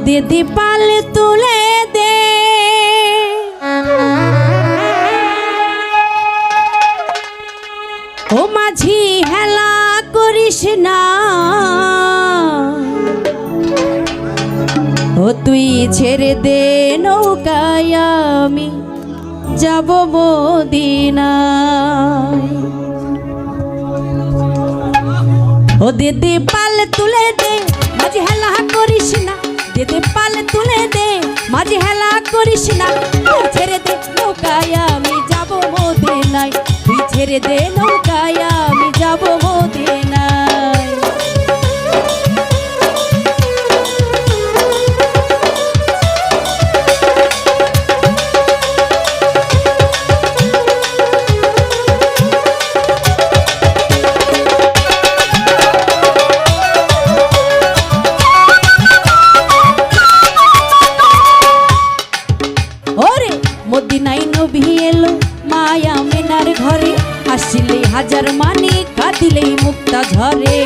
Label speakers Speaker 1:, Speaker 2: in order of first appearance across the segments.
Speaker 1: দিদি পাল তুলে দে ও মাঝি হেলা করিস না ও তুই ছেড়ে দে নৌকায় আমি যাব মদিনায় ও দিদি পাল তুলে দে মাঝি হেলা করিস না দিদি পাল তুলে দে মাঝি হেলা করিস না তুই ছেড়ে দে নৌকায় আমি যাব মদিনায় তুই ছেড়ে দে নৌকায় আমি যাব মদিনায় মদিনায় নবী এলো মায়া মেনার ঘরে আসিলে হাজার মানে কাঁদিলেই মুক্তা ঝরে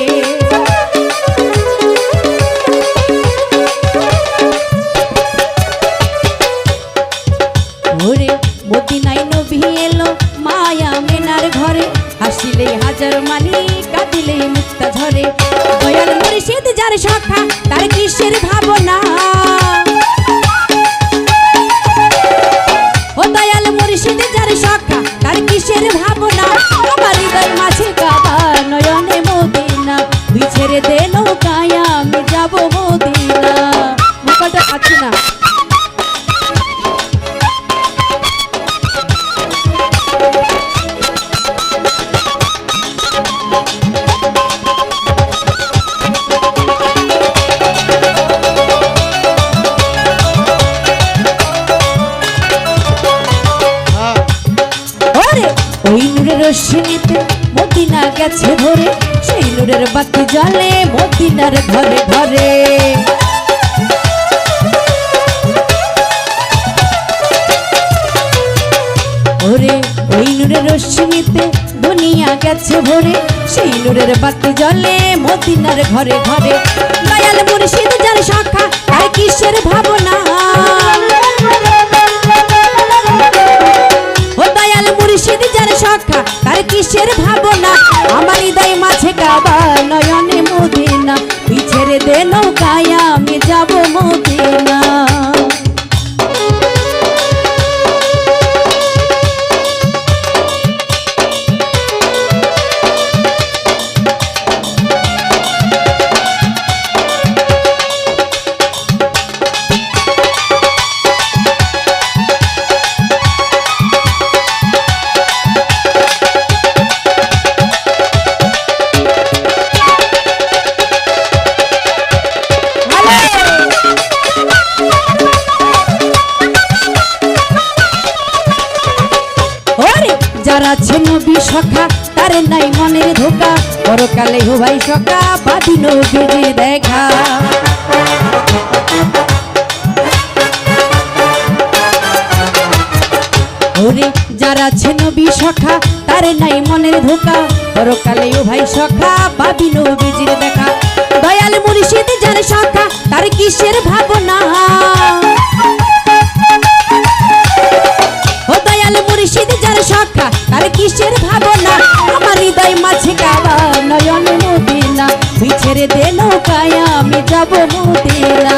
Speaker 1: ওরে মদিনায় নবী এলো মায়া মেনার ঘরে আসিলে হাজার মানে কাঁদিলেই মুক্তা ঝরে দয়াল মুর্শিদ যার সখা তার কিসের ভাবনা ও দয়াল মুর্শিদ যার সখা তার কিসের ভাবনা আমার হৃদয় মাঝে কাবা নয়নে মদিনা তুই ছেড়ে দে নৌকায় আমি যাব মদিনা মুখটা আছে না ওই নূরের রশ্মিতে মদিনা গেছে ভরে সেই নূরের বাতি জ্বলে মদিনার ঘরে ঘরে ওরে ওই নূরের রশ্মিতে দুনিয়া গেছে ভরে সেই নূরের বাতি জ্বলে মদিনার ঘরে ঘরে দয়াল মুর্শিদ যার সখা তার কিসের ভাবনা ও দয়াল মুর্শিদ যার সখা তার কিসের ভাবনা আমার হৃদয় মাঝে কাবা নয়নে মদিনা তুই ছেড়ে দে নৌকায় আমি যাব মদিনা যারা আছে নবী সখা তার নাই মনের ধোকা পরকালে হো ভাই সখা বাদি নবীর দেখা ওরে যারা আছে নবী সখা তার নাই মনের ধোকা পরকালে ও ভাই সখা বাদি নবীর দেখা দয়াল মুর্শিদ যার সখা তার কিসের ভাবনা ও দয়াল মুর্শিদ যার সখা তার কিসের ভাবনা আমার হৃদয় মাঝে কাবা নয়নে মদিনা তুই ছেড়ে দে নৌকায় আমি যাব মদিনা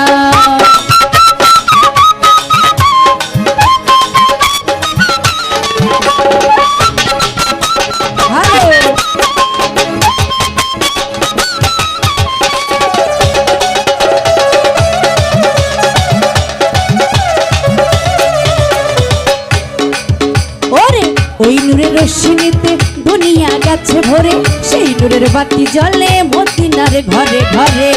Speaker 1: ওই নূরের রশ্মিতে দুনিয়া গেছে ভরে সেই নূরের বাতি জ্বলে মদিনার ঘরে ঘরে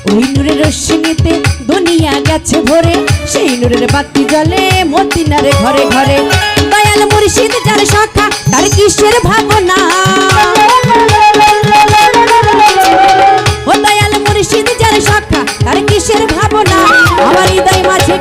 Speaker 1: ওই নূরের রশ্মিতে দুনিয়া গেছে ভরে সেই নূরের বাতি জ্বলে মদিনার ঘরে ঘরে দয়াল মুর্শিদ যার সখা তার কিসের ভাবনা ও দয়াল মুর্শিদ যার সখা তার কিসের ভাবনা আমার হৃদয় মাঝে